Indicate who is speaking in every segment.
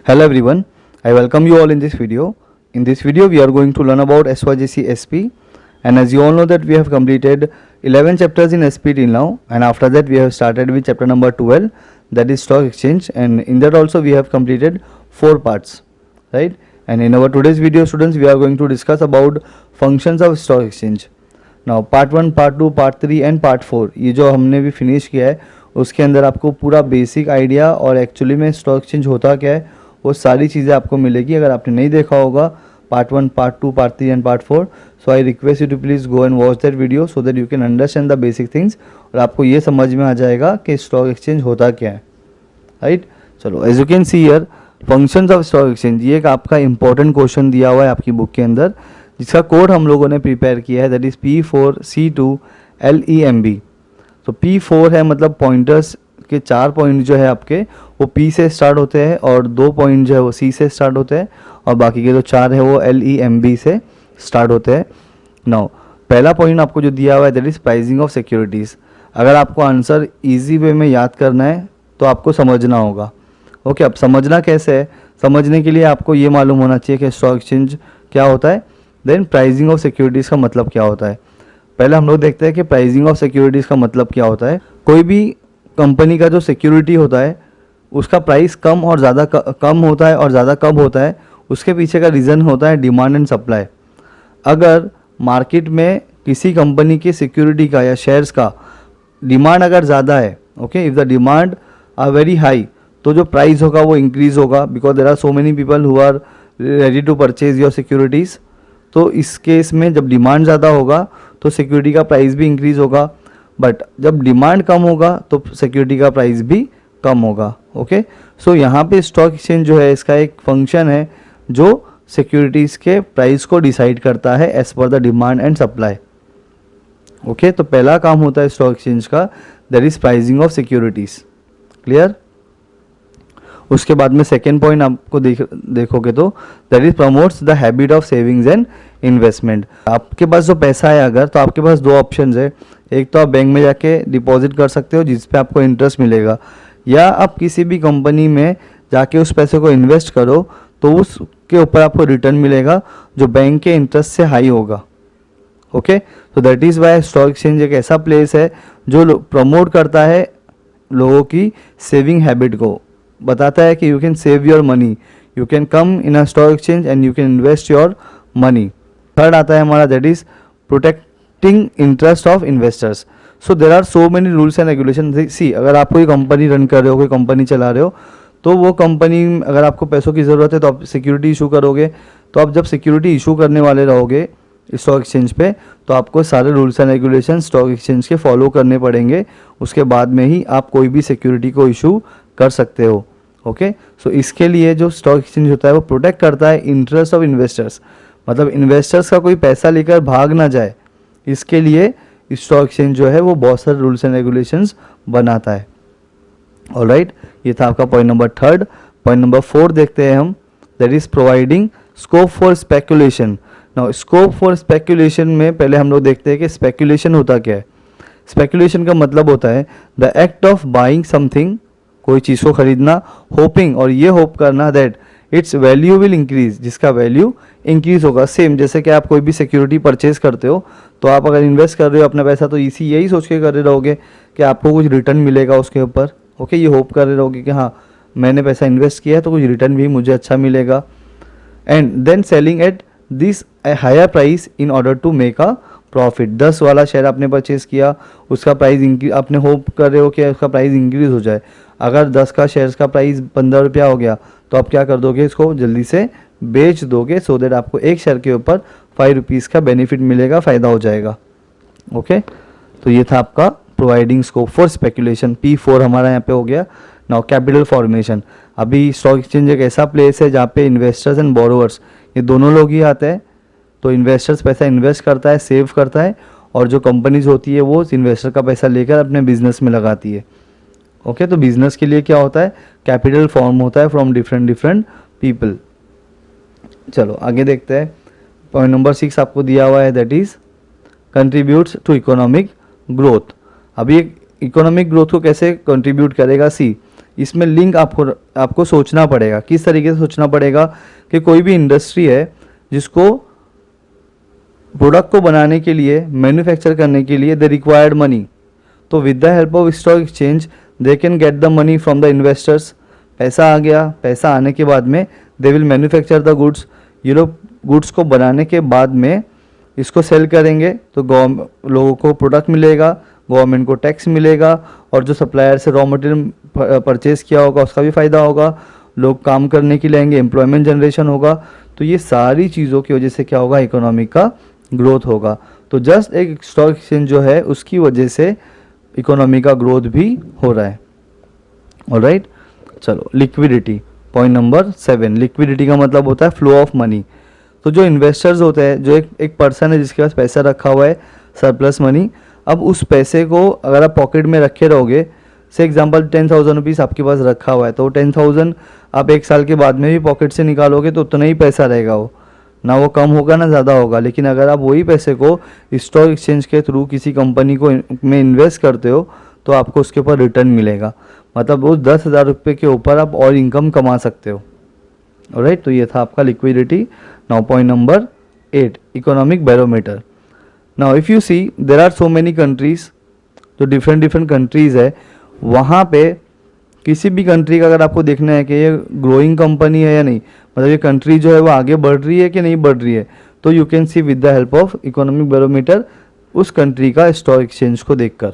Speaker 1: Hello everyone, I welcome you all in this video. In this video we are going to learn about SYGC SP, and as you all know that we have completed 11 chapters in SP till now, and after that we have started with chapter number 12, that is stock exchange, and in that also we have completed 4 parts, right? And in our today's video students we are going to discuss about functions of stock exchange. Now part 1, part 2, part 3 and part 4 ये जो हमने भी finish किया है उसके अंदर आपको पूरा बेसिक आइडिया और एक्चुअली में स्टॉक एक्सचेंज होता क्या है वो सारी चीज़ें आपको मिलेगी. अगर आपने नहीं देखा होगा part 1, part 2, part 3 and part 4, so I request you to please go and watch that video so that you can understand the basic things और आपको ये समझ में आ जाएगा कि स्टॉक एक्सचेंज होता क्या है, राइट. चलो, as you can see here functions of stock exchange, ये एक आपका इंपॉर्टेंट क्वेश्चन दिया हुआ है आपकी बुक के अंदर जिसका कोड हम लोगों ने प्रिपेयर किया है, दैट इज़ P4C2LEMB. तो P4 है मतलब पॉइंटर्स के 4 पॉइंट जो है आपके वो P से स्टार्ट होते हैं और 2 पॉइंट जो है वो C से स्टार्ट होते हैं और बाकी के जो 4 है वो LEMB से स्टार्ट होते हैं. नाउ पहला पॉइंट आपको जो दिया हुआ है that is pricing of securities. अगर आपको आंसर इजी वे में याद करना है तो आपको समझना होगा. ओके, अब समझना कैसे है, समझने के लिए आपको ये मालूम होना चाहिए कि स्टॉक एक्सचेंज क्या होता है, देन प्राइसिंग ऑफ सिक्योरिटीज़ का मतलब क्या होता है. पहले हम लोग देखते हैं कि प्राइसिंग ऑफ सिक्योरिटीज़ का मतलब क्या होता है. कोई भी कंपनी का जो सिक्योरिटी होता है उसका प्राइस कम और ज़्यादा कम होता है और ज़्यादा कब होता है, उसके पीछे का रीज़न होता है डिमांड एंड सप्लाई. अगर मार्केट में किसी कंपनी की सिक्योरिटी का या शेयर्स का डिमांड अगर ज़्यादा है, okay, if the demand are very high, तो जो प्राइस होगा वो इंक्रीज़ होगा because there are so many people who are ready to purchase your securities. तो इस केस में जब डिमांड ज़्यादा होगा तो सिक्योरिटी का प्राइस भी इंक्रीज़ होगा, बट जब डिमांड कम होगा तो सिक्योरिटी का प्राइस भी कम होगा. ओके, सो यहाँ पे स्टॉक एक्सचेंज जो है इसका एक फंक्शन है जो सिक्योरिटीज़ के प्राइस को डिसाइड करता है as per the demand and supply. Okay, तो पहला काम होता है स्टॉक एक्सचेंज का, that is pricing of securities. Clear. उसके बाद में सेकेंड पॉइंट आपको देखोगे तो that is promotes the habit of savings and investment. आपके पास जो पैसा है अगर, तो आपके पास 2 ऑप्शंस है. एक तो आप बैंक में जाके डिपॉजिट कर सकते हो जिस पे आपको इंटरेस्ट मिलेगा, या आप किसी भी कंपनी में जाके उस पैसे को इन्वेस्ट करो तो उसके ऊपर आपको रिटर्न मिलेगा जो बैंक के इंटरेस्ट से हाई होगा. ओके, तो that is why stock exchange एक ऐसा प्लेस है जो प्रमोट करता है लोगों की सेविंग हैबिट को, बताता है कि you can save your money, you can come in a stock exchange and you can invest your money. Third आता है हमारा that is protecting interest of investors. So there are so many rules and regulation. See, अगर आप कोई company run कर रहे हो, कोई कंपनी चला रहे हो, तो वो कंपनी अगर आपको पैसों की ज़रूरत है तो आप सिक्योरिटी इशू करोगे. तो आप जब सिक्योरिटी इशू करने वाले रहोगे स्टॉक एक्सचेंज पे तो आपको सारे rules and regulation stock exchange के फॉलो करने पड़ेंगे. उसके बाद में ही आप कोई भी सिक्योरिटी को इशू कर सकते हो. ओके, सो इसके लिए जो स्टॉक एक्सचेंज होता है वो प्रोटेक्ट करता है इंटरेस्ट ऑफ इन्वेस्टर्स, मतलब इन्वेस्टर्स का कोई पैसा लेकर भाग ना जाए, इसके लिए स्टॉक एक्सचेंज जो है वो बहुत सारे रूल्स एंड रेगुलेशंस बनाता है. ऑलराइट, ये था आपका पॉइंट नंबर 3. पॉइंट नंबर 4 देखते हैं हम, that is providing scope for speculation. Now scope for speculation में पहले हम लोग देखते हैं कि स्पेकुलेशन होता क्या है. स्पेकुलेशन का मतलब होता है the act of buying something, कोई चीज़ को खरीदना, होपिंग, और ये होप करना that it's value will increase, जिसका वैल्यू इंक्रीज होगा. सेम जैसे कि आप कोई भी सिक्योरिटी परचेज करते हो तो आप अगर इन्वेस्ट कर रहे हो अपना पैसा तो यही सोच के कर रहे रहोगे कि आपको कुछ रिटर्न मिलेगा उसके ऊपर. ओके, ये होप कर रहे रहोगे कि हाँ मैंने पैसा इन्वेस्ट किया है तो कुछ रिटर्न भी मुझे अच्छा मिलेगा. And then selling at this higher price in order to make a profit. 10 वाला शेयर आपने परचेज किया, उसका प्राइस आपने होप कर रहे हो कि उसका प्राइस इंक्रीज हो जाए. अगर 10 का शेयर्स का प्राइस 15 रुपया हो गया तो आप क्या कर दोगे, इसको जल्दी से बेच दोगे सो दैट आपको एक शेयर के ऊपर 5 रुपीज़ का बेनिफिट मिलेगा, फ़ायदा हो जाएगा. ओके, तो ये था आपका providing scope for speculation. P4 हमारा यहाँ पे हो गया. Now capital formation. अभी स्टॉक एक्सचेंज एक ऐसा प्लेस है जहाँ पे इन्वेस्टर्स एंड बोरोवर्स ये दोनों लोग ही आते हैं. तो इन्वेस्टर्स पैसा इन्वेस्ट करता है, सेव करता है, और जो कंपनीज होती है वो इन्वेस्टर का पैसा लेकर अपने बिजनेस में लगाती है. ओके, तो बिजनेस के लिए क्या होता है, कैपिटल फॉर्म होता है फ्रॉम डिफरेंट पीपल. चलो आगे देखते हैं. पॉइंट नंबर 6 आपको दिया हुआ है, that is contributes to economic growth. अभी एक इकोनॉमिक ग्रोथ को कैसे कंट्रीब्यूट करेगा, सी इसमें लिंक आपको सोचना पड़ेगा। किस तरीके से सोचना पड़ेगा कि कोई भी इंडस्ट्री है जिसको प्रोडक्ट को बनाने के लिए, मैन्युफैक्चर करने के लिए दे रिक्वायर्ड मनी, तो with the help of stock exchange they can get the money from the investors. पैसा आ गया, पैसा आने के बाद में they will manufacture the goods. ये लोग गुड्स को बनाने के बाद में इसको सेल करेंगे तो लोगों को प्रोडक्ट मिलेगा, गवर्नमेंट को टैक्स मिलेगा, और जो सप्लायर से रॉ मटेरियल परचेज किया होगा उसका भी फ़ायदा होगा, लोग काम करने के लिए आएंगे, एम्प्लॉयमेंट जनरेशन होगा। तो ये सारी चीज़ों की वजह से क्या होगा, इकोनॉमी का ग्रोथ होगा। तो जस्ट एक स्टॉक एक्सचेंज जो है उसकी वजह से इकोनॉमी का ग्रोथ भी हो रहा है। ऑलराइट, चलो लिक्विडिटी, पॉइंट नंबर 7। लिक्विडिटी का मतलब होता है फ्लो ऑफ मनी। तो जो इन्वेस्टर्स होते हैं, जो एक पर्सन है जिसके पास पैसा रखा हुआ है, सरप्लस मनी, अब उस पैसे को अगर आप पॉकेट में रखे रहोगे, से एग्जांपल 10,000 रुपीज़ आपके पास रखा हुआ है, तो 10,000 आप 1 साल के बाद में भी पॉकेट से निकालोगे तो उतना ही पैसा रहेगा, वो ना वो कम होगा ना ज़्यादा होगा। लेकिन अगर आप वही पैसे को स्टॉक एक्सचेंज के थ्रू किसी कंपनी को में इन्वेस्ट करते हो तो आपको उसके ऊपर रिटर्न मिलेगा, मतलब उस 10,000 रुपये के ऊपर आप और इनकम कमा सकते हो। ऑलराइट, तो ये था आपका liquidity. Now point number 8, economic barometer. Now if you see there are so many countries, जो डिफरेंट कंट्रीज़ है, वहाँ पे किसी भी कंट्री का अगर आपको देखना है कि ये ग्रोइंग कंपनी है या नहीं, मतलब ये कंट्री जो है वो आगे बढ़ रही है कि नहीं बढ़ रही है, तो you can C with the help of economic barometer उस कंट्री का स्टॉक एक्सचेंज को देखकर।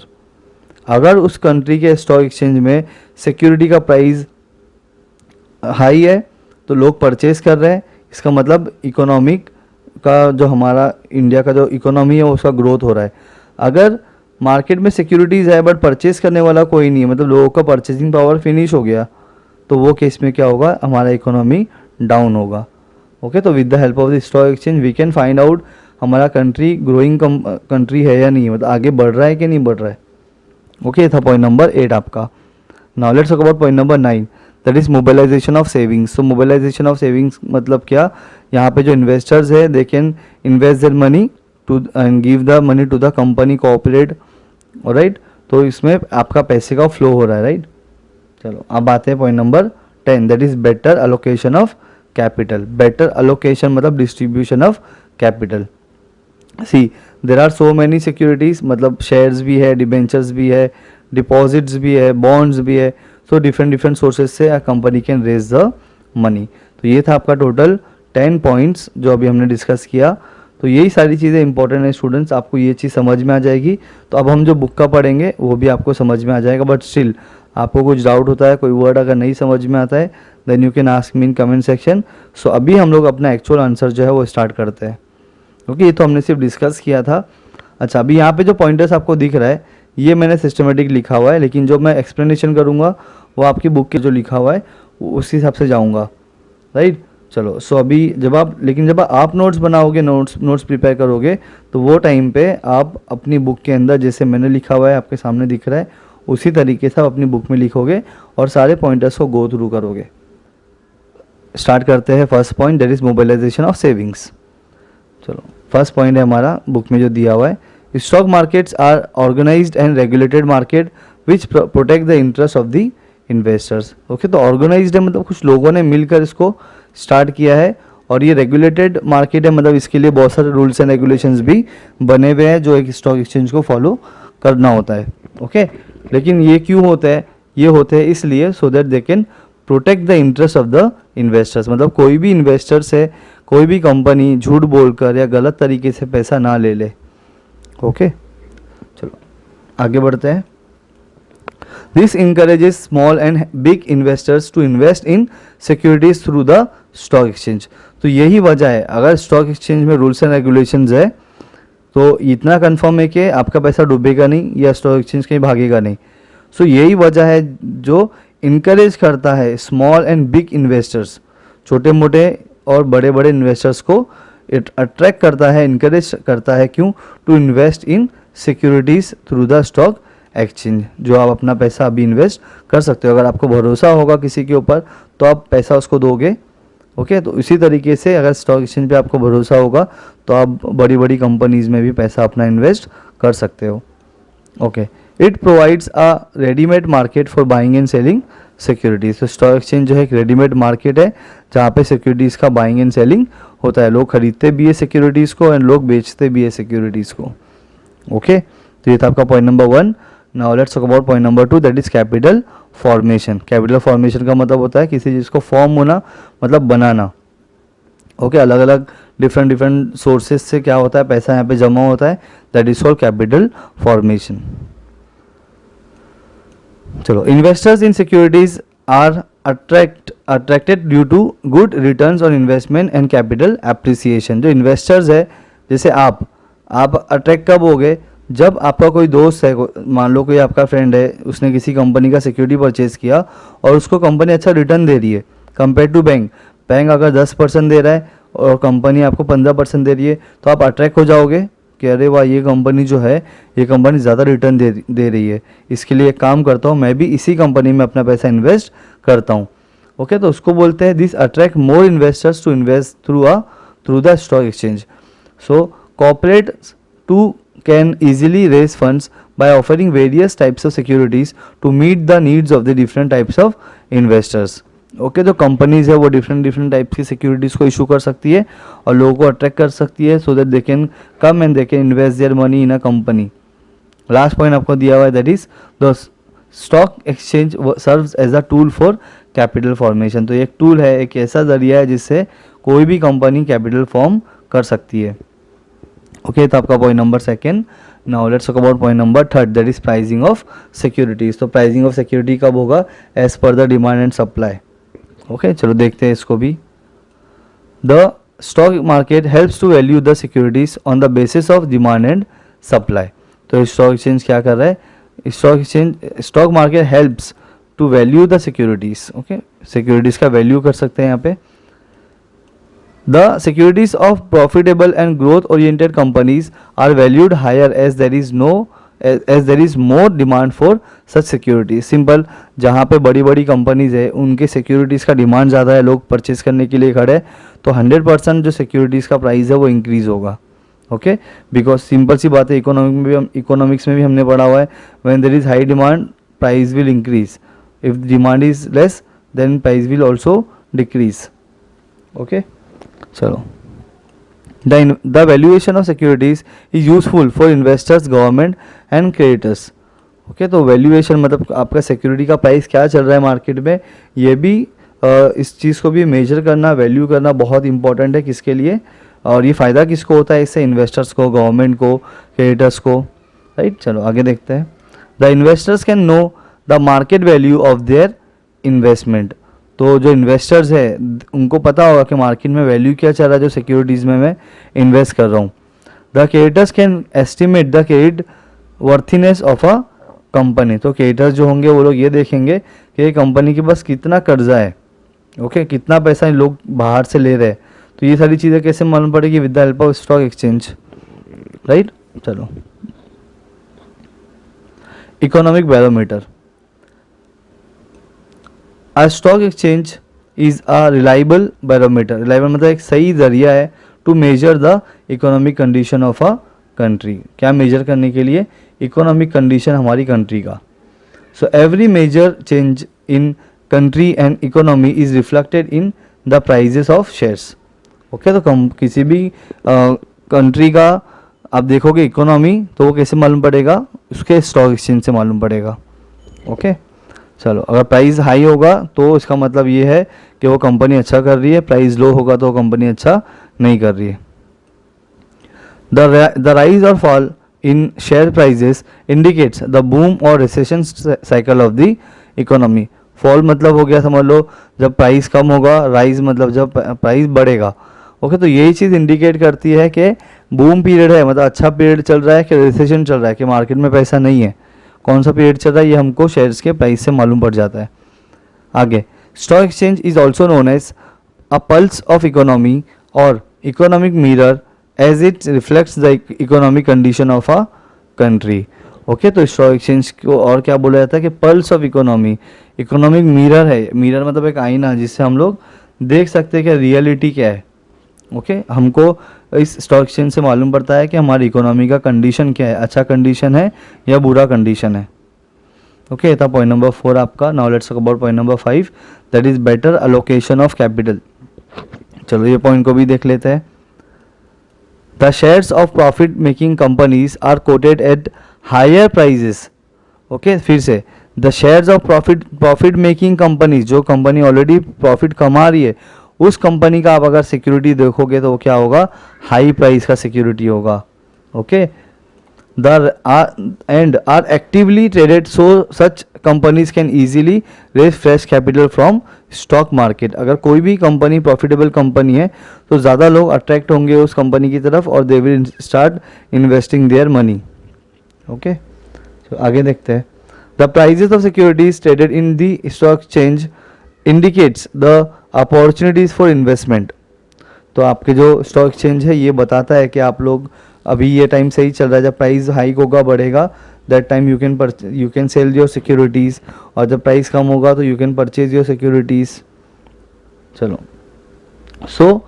Speaker 1: अगर उस कंट्री के स्टॉक एक्सचेंज में सिक्योरिटी का प्राइस हाई है तो लोग परचेज कर रहे हैं, इसका मतलब इकोनॉमिक का जो हमारा इंडिया का जो इकोनॉमी है उसका ग्रोथ हो रहा है। अगर मार्केट में सिक्योरिटीज़ है बट परचेज करने वाला कोई नहीं है, मतलब लोगों का परचेजिंग पावर फिनिश हो गया, तो वो केस में क्या होगा, हमारा इकोनॉमी डाउन होगा। ओके, तो with the help of the stock exchange we can find out हमारा कंट्री ग्रोइंग कंट्री है या नहीं, मतलब आगे बढ़ रहा है कि नहीं बढ़ रहा है। ओके, ये था पॉइंट नंबर 8 आपका। Now let's talk about point number 9, that is mobilization of savings. तो मोबिलाइजेशन ऑफ सेविंग्स मतलब क्या, यहाँ पे जो इन्वेस्टर्स है they can invest their money to and give the money to the company cooperate. Right, तो इसमें आपका पैसे का फ्लो हो रहा है। राइट, चलो अब आते हैं point number 10, that is better allocation of capital. Better allocation मतलब distribution of capital. See there are so many securities, मतलब शेयर्स भी है, डिबेंचर्स भी है, डिपॉजिट्स भी है, बॉन्ड्स भी है। सो डिफरेंट सोर्सेज से company can raise the money. तो ये था आपका टोटल 10 पॉइंट्स जो अभी हमने डिस्कस किया। तो यही सारी चीज़ें इंपॉर्टेंट है स्टूडेंट्स, आपको ये चीज़ समझ में आ जाएगी। तो अब हम जो बुक का पढ़ेंगे वो भी आपको समझ में आ जाएगा, बट स्टिल आपको कुछ डाउट होता है, कोई वर्ड अगर नहीं समझ में आता है then you can ask me in comment section. So अभी हम लोग अपना एक्चुअल आंसर जो है वो स्टार्ट करते हैं। ओके, ये तो हमने सिर्फ डिस्कस किया था। अच्छा, अभी यहाँ पे जो पॉइंटर्स आपको दिख रहा है ये मैंने सिस्टमेटिक लिखा हुआ है, लेकिन जो मैं एक्सप्लेनेशन करूँगा वो आपकी बुक के जो लिखा हुआ है उस हिसाब से जाऊँगा। राइट, चलो सो अभी जब आप नोट्स बनाओगे, नोट्स प्रिपेयर करोगे, तो वो टाइम पे आप अपनी बुक के अंदर जैसे मैंने लिखा हुआ है आपके सामने दिख रहा है उसी तरीके से आप अपनी बुक में लिखोगे और सारे पॉइंटर्स को गो थ्रू करोगे। स्टार्ट करते हैं first point, that is mobilization of savings. चलो फर्स्ट पॉइंट है हमारा बुक में जो दिया हुआ है, stock markets are organized and regulated market which protect the interest of the investors. Okay, तो ऑर्गेनाइज्ड है मतलब कुछ लोगों ने मिलकर इसको स्टार्ट किया है, और ये रेगुलेटेड मार्केट है मतलब इसके लिए बहुत सारे रूल्स एंड रेगुलेशंस भी बने हुए हैं जो एक स्टॉक एक्सचेंज को फॉलो करना होता है। ओके, लेकिन ये क्यों होता है, ये होते हैं इसलिए सो that they can protect the interest of the investors, मतलब कोई भी इन्वेस्टर से कोई भी कंपनी झूठ बोलकर या गलत तरीके से पैसा ना ले ले। ओके, चलो आगे बढ़ते हैं। This encourages small and big investors to invest in securities through the stock exchange। तो यही वजह है, अगर स्टॉक एक्सचेंज में रूल्स एंड रेगुलेशंस है तो इतना कंफर्म है कि आपका पैसा डूबेगा नहीं या स्टॉक एक्सचेंज कहीं भागेगा नहीं। सो यही वजह है जो इनकरेज करता है स्मॉल एंड बिग इन्वेस्टर्स, छोटे मोटे और बड़े बड़े इन्वेस्टर्स को अट्रैक्ट करता है, इनकरेज करता है। क्यों? To invest in securities through the stock exchange, जो आप अपना पैसा अभी इन्वेस्ट कर सकते हो। अगर आपको भरोसा होगा किसी के ऊपर तो आप पैसा उसको दोगे। ओके, तो इसी तरीके से अगर स्टॉक एक्सचेंज पे आपको भरोसा होगा तो आप बड़ी बड़ी कंपनीज़ में भी पैसा अपना इन्वेस्ट कर सकते हो। Okay, it provides a readymade market for buying and selling securities. तो स्टॉक एक्सचेंज जो है एक रेडीमेड मार्केट है जहाँ पे सिक्योरिटीज़ का बाइंग एंड सेलिंग होता है। लोग खरीदते भी है सिक्योरिटीज़ को एंड लोग बेचते भी है सिक्योरिटीज़ को। ओके, तो ये था आपका point number 1। Now let's talk about point number 2, that is capital formation. Capital formation का मतलब होता है किसी चीज़ को फॉर्म होना, मतलब बनाना। ओके, अलग अलग डिफरेंट सोर्सेज से क्या होता है, पैसा यहाँ पे जमा होता है, that is called capital formation. चलो, investors in securities are attracted due to good returns on investment and capital appreciation. जो इन्वेस्टर्स है, जैसे आप अट्रैक्ट कब हो गए, जब आपका कोई दोस्त है, मान लो कोई आपका फ्रेंड है, उसने किसी कंपनी का सिक्योरिटी परचेज किया और उसको कंपनी अच्छा रिटर्न दे रही है कंपेयर टू बैंक। बैंक अगर 10% दे रहा है और कंपनी आपको 15% दे रही है, तो आप अट्रैक्ट हो जाओगे कि अरे वाह, ये कंपनी जो है, ये कंपनी ज़्यादा रिटर्न दे रही है, इसके लिए एक काम करता हूँ, मैं भी इसी कंपनी में अपना पैसा इन्वेस्ट करता हूँ। ओके, तो उसको बोलते हैं this attract more investors to invest through the stock exchange. So corporate to can easily raise funds by offering various types of securities to meet the needs of the different types of investors. Okay, जो companies है वो different types की securities को issue कर सकती है और लोगों को अट्रैक्ट कर सकती है, so that they can come and they can invest their money in a company. Last point आपको दिया हुआ है, that is the stock exchange serves as a tool for capital formation. तो एक टूल है, एक ऐसा जरिया है जिससे कोई भी कंपनी कैपिटल फॉर्म कर सकती है। ओके, तो आपका point number 2। Now let's talk about point number 3, that is pricing of securities. तो प्राइसिंग ऑफ सिक्योरिटी कब होगा, as per the demand and supply. Okay, चलो देखते हैं इसको भी। The stock market helps to value the securities on the basis of demand and supply. तो stock exchange क्या कर रहा है, stock market helps to value the securities. Okay, securities का वैल्यू कर सकते हैं यहाँ पे। The securities of profitable and growth-oriented companies are valued higher as there is more demand for such securities. Simple, जहाँ पे बड़ी बड़ी कंपनीज है उनके सिक्योरिटीज़ का डिमांड ज़्यादा है, लोग परचेज करने के लिए खड़े हैं, तो 100% जो सिक्योरिटीज़ का प्राइस है वो इंक्रीज होगा। ओके, बिकॉज सिंपल सी बात है, इकोनॉमिक्स में भी हमने पढ़ा हुआ है, when there is high demand price will increase, if demand is less then price will also decrease. Okay, चलो, the valuation of securities is useful for investors, government and creditors. Okay, तो valuation मतलब आपका security का price क्या चल रहा है market में, ये भी इस चीज़ को भी मेजर करना, वैल्यू करना बहुत इंपॉर्टेंट है। किसके लिए, और ये फ़ायदा किसको होता है इससे, इन्वेस्टर्स को, गवर्नमेंट को, क्रेडिटर्स को, राइट। चलो आगे देखते हैं। The investors can know the market value of their investment. तो जो इन्वेस्टर्स है उनको पता होगा कि मार्केट में वैल्यू क्या चल रहा है जो सिक्योरिटीज़ में मैं इन्वेस्ट कर रहा हूँ। The creditors can estimate the credit worthiness of a company. तो क्रेडिटर्स जो होंगे वो लोग ये देखेंगे कि कंपनी के पास कितना कर्जा है, ओके, कितना पैसा इन लोग बाहर से ले रहे हैं। तो ये सारी चीज़ें कैसे मालूम पड़ेगी, with the help of stock exchange, right. चलो, economic barometer. A stock exchange is a reliable barometer. Reliable मतलब एक सही जरिया है to measure the economic condition of a country. क्या मेजर करने के लिए, इकोनॉमिक कंडीशन हमारी कंट्री का। So every major change in country and economy is reflected in the prices of shares. Okay, तो किसी भी कंट्री का आप देखोगे इकोनॉमी, तो वो कैसे मालूम पड़ेगा, उसके स्टॉक एक्सचेंज से मालूम पड़ेगा। ओके, चलो, अगर प्राइस हाई होगा तो इसका मतलब ये है कि वो कंपनी अच्छा कर रही है, प्राइस लो होगा तो वो कंपनी अच्छा नहीं कर रही है। द राइज और fall in share prices indicates the boom और recession cycle of the economy. Fall मतलब हो गया, समझ लो, जब प्राइस कम होगा, राइज मतलब जब प्राइस बढ़ेगा। ओके, तो यही चीज़ इंडिकेट करती है कि बूम पीरियड है, मतलब अच्छा पीरियड चल रहा है, कि रिसेशन चल रहा है, कि मार्केट में पैसा नहीं है। कौन सा पीरियड चल रहा है ये हमको शेयर्स के प्राइस से मालूम पड़ जाता है। आगे, stock exchange is also known as a pulse of economy और economic mirror as it reflects the economic condition of a country. Okay, तो स्टॉक एक्सचेंज को और क्या बोला जाता है कि pulse of economy, economic mirror है। मिरर मतलब एक आईना जिससे हम लोग देख सकते हैं कि रियलिटी क्या है। ओके, हमको इस स्टॉक एक्सचेंज से मालूम पड़ता है कि हमारी इकोनॉमी का कंडीशन क्या है, अच्छा कंडीशन है या बुरा कंडीशन है। ओके, था पॉइंट नंबर 4 आपका. Now let's talk about point number 5, that is better allocation of capital. चलो ये पॉइंट को भी देख लेते हैं. The shares of profit making companies are quoted at higher prices. Okay, फिर से, the shares of profit making companies, जो कंपनी ऑलरेडी प्रॉफिट कमा रही है, उस कंपनी का आप अगर सिक्योरिटी देखोगे तो वो क्या होगा, हाई प्राइस का सिक्योरिटी होगा. Okay, and are actively traded, so such companies can easily raise fresh capital from stock market. अगर कोई भी कंपनी प्रॉफिटेबल कंपनी है तो ज़्यादा लोग अट्रैक्ट होंगे उस कंपनी की तरफ और they will start investing their money. Okay, तो आगे देखते हैं. The prices of securities traded in the stock exchange indicates the opportunities for investment. तो आपके जो स्टॉक एक्सचेंज है ये बताता है कि आप लोग अभी ये टाइम सही चल रहा है, जब प्राइस हाइक होगा बढ़ेगा that time you can sell your securities, और जब प्राइस कम होगा तो you can purchase your securities. चलो, so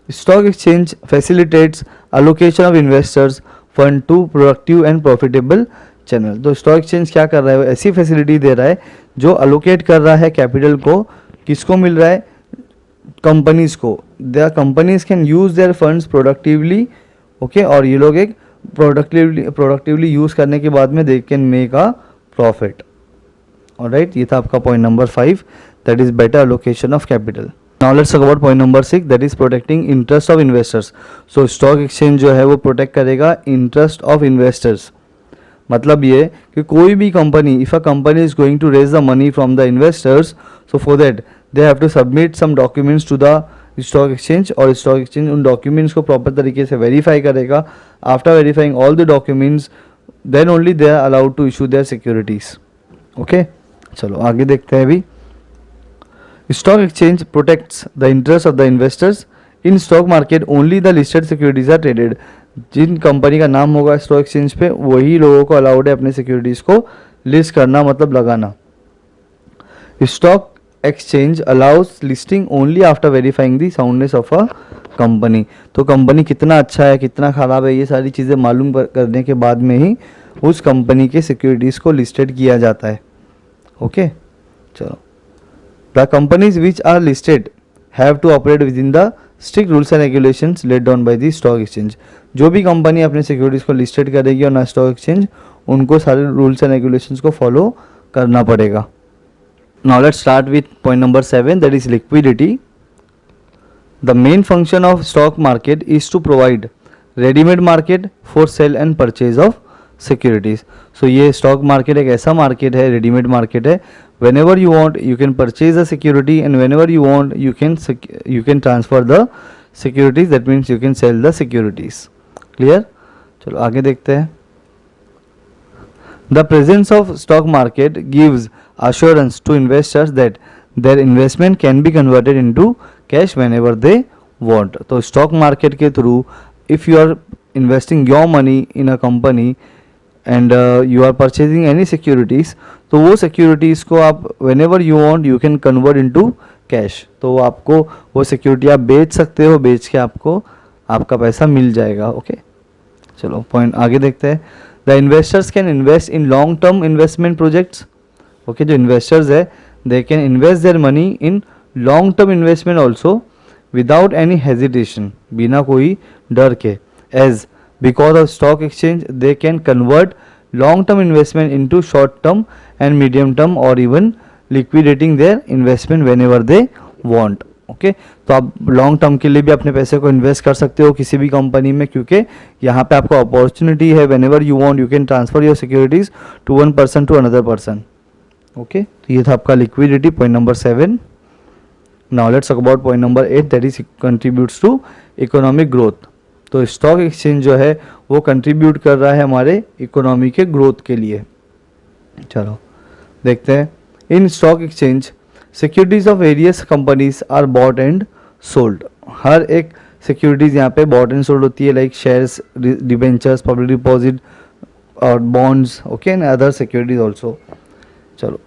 Speaker 1: stock exchange facilitates allocation of investors fund to productive and profitable channel. तो स्टॉक एक्सचेंज क्या कर रहा है, वो ऐसी फैसिलिटी दे रहा है जो अलोकेट कर रहा है कैपिटल को. किसको मिल रहा है, कंपनीज को. The companies can use their funds productively. Okay, और ये लोग एक प्रोडक्टिवली यूज़ करने के बाद में they can make a profit. Alright, ये था आपका point number 5, that is better allocation of capital. Now let's talk about point number 6, that is protecting interest of investors. So stock exchange जो है वो प्रोटेक्ट करेगा इंटरेस्ट ऑफ इन्वेस्टर्स. मतलब ये कि कोई भी company, if a company is going to raise the money from the investors, so for that they have to submit some documents to the stock exchange, और स्टॉक एक्सचेंज उन documents को proper तरीके से वेरीफाई करेगा. After verifying all the documents then only they are allowed to issue their securities. Okay, चलो आगे देखते हैं. अभी stock exchange protects the interest of the investors. In stock market only the listed securities are traded. जिन company का नाम होगा stock exchange पे वही लोगों को अलाउड है अपने सिक्योरिटीज को लिस्ट करना, मतलब लगाना. Stock exchange allows listing only after verifying the soundness of a company. तो कंपनी कितना अच्छा है कितना ख़राब है ये सारी चीज़ें मालूम करने के बाद में ही उस कंपनी के सिक्योरिटीज़ को लिस्टेड किया जाता है. ओके, चलो. The companies which are listed have to operate within the strict rules and regulations laid down by the stock exchange. जो भी कंपनी अपने सिक्योरिटीज़ को लिस्टेड करेगी और ना स्टॉक एक्सचेंज, उनको सारे रूल्स एंड रेगुलेशंस को फॉलो करना पड़ेगा. Now let's start with point number 7, that is liquidity. The main function of stock market is to provide ready-made market for sell and purchase of securities. So ये stock market एक ऐसा market है, ready-made market है. Whenever you want you can purchase the security, and whenever you want you can transfer the securities. That means you can sell the securities. Clear? चलो आगे देखते हैं. The presence of stock market gives assurance to investors that their investment can be converted into cash whenever they want. तो stock market के through if you are investing your money in a company and you are purchasing any securities, तो वो securities को आप whenever you want you can convert into cash. तो आपको वो security आप बेच सकते हो, बेच के आपको आपका पैसा मिल जाएगा. ओके, चलो पॉइंट आगे देखते हैं. The investors can invest in long term investment projects. Okay, जो इन्वेस्टर्स है they can invest their money in long term investment also without any hesitation, बिना कोई डर के. As because of stock exchange they can convert long term investment into short term and medium term और even liquidating their investment whenever they want. Okay, तो आप long term के लिए भी अपने पैसे को इन्वेस्ट कर सकते हो किसी भी कंपनी में, क्योंकि यहाँ पे आपको अपॉर्चुनिटी है whenever you want you can transfer your securities to one person to another person. Okay, तो ये था आपका liquidity, point number 7. Now let's talk about point number 8, that is contributes to economic growth. तो stock exchange जो है वो contribute कर रहा है हमारे इकोनॉमी के ग्रोथ के लिए. चलो देखते हैं. In stock exchange securities of various companies are bought and sold. हर एक सिक्योरिटीज़ यहाँ पे बॉट एंड सोल्ड होती है, like shares, debentures, public deposit और bonds. Okay, and other securities also. चलो,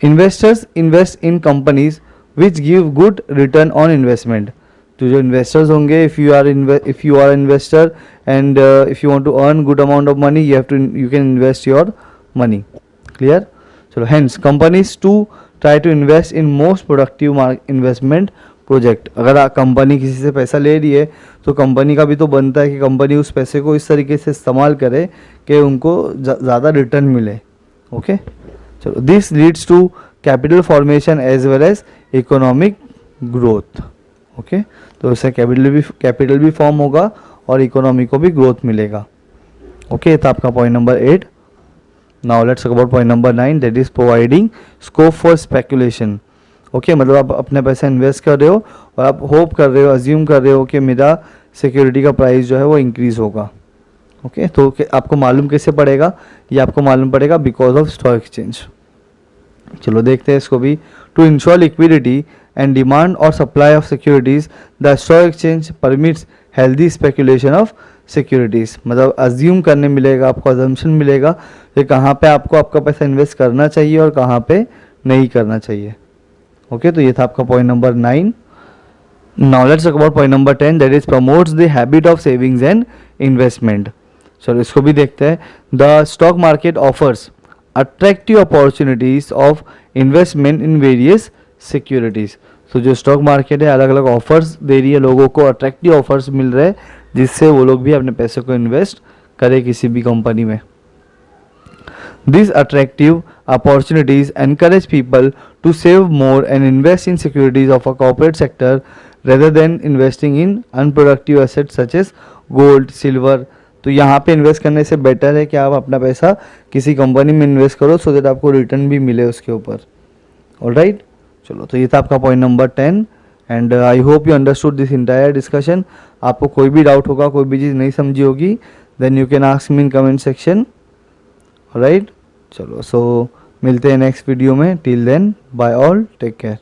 Speaker 1: investors invest in companies which give good return on investment. तो जो इन्वेस्टर्स होंगे, if you are investor and if you want to earn good amount of money, you can invest your money. Clear. चलो, hence companies to try to invest in most productive investment project. अगर company किसी से पैसा ले रही है तो company का भी तो बनता है कि कंपनी उस पैसे को इस तरीके से इस्तेमाल करे कि उनको ज़्यादा रिटर्न मिले। ओके, चलो, this leads to capital formation as well as economic growth. Okay, तो इससे कैपिटल भी फॉर्म होगा और इकोनॉमी को भी ग्रोथ मिलेगा। ओके, तो आपका point number 8। Now let's talk about point number 9, that is providing scope for speculation. Okay, मतलब आप अपने पैसा इन्वेस्ट कर रहे हो और आप होप कर रहे हो, अज्यूम कर रहे हो कि मेरा सिक्योरिटी का प्राइस जो है वो इंक्रीज़ होगा। ओके, तो आपको मालूम कैसे पड़ेगा? ये आपको मालूम पड़ेगा बिकॉज ऑफ स्टॉक एक्सचेंज। चलो देखते हैं इसको भी। To ensure liquidity and demand और supply of securities, the stock exchange permits healthy speculation of securities. मतलब अज्यूम करने मिलेगा, आपको अजम्पशन मिलेगा कि कहाँ पे आपको आपका पैसा इन्वेस्ट करना चाहिए और कहाँ पे नहीं करना चाहिए। ओके, तो ये था आपका point number 9। Now let's talk about point number 10, that is promotes the habit of savings and investment. चलो इसको भी देखते हैं। The stock market offers attractive opportunities of investment in various securities. तो जो स्टॉक मार्केट है अलग अलग ऑफर्स दे रही है लोगों को, अट्रैक्टिव ऑफर्स मिल रहे हैं जिससे वो लोग भी अपने पैसे को इन्वेस्ट करें किसी भी कंपनी में। These attractive opportunities encourage people to save more and invest in securities of a corporate sector rather than investing in unproductive assets such as gold, silver। तो यहाँ पे इन्वेस्ट करने से बेटर है कि आप अपना पैसा किसी कंपनी में इन्वेस्ट करो सो दैट आपको रिटर्न भी मिले उसके ऊपर। ऑलराइट, चलो, तो ये था आपका point number 10 and I hope you understood this entire discussion. आपको कोई भी डाउट होगा, कोई भी चीज़ नहीं समझी होगी, then you can ask me in comment section. Right, चलो, सो मिलते हैं नेक्स्ट वीडियो में। Till then, bye all, take care.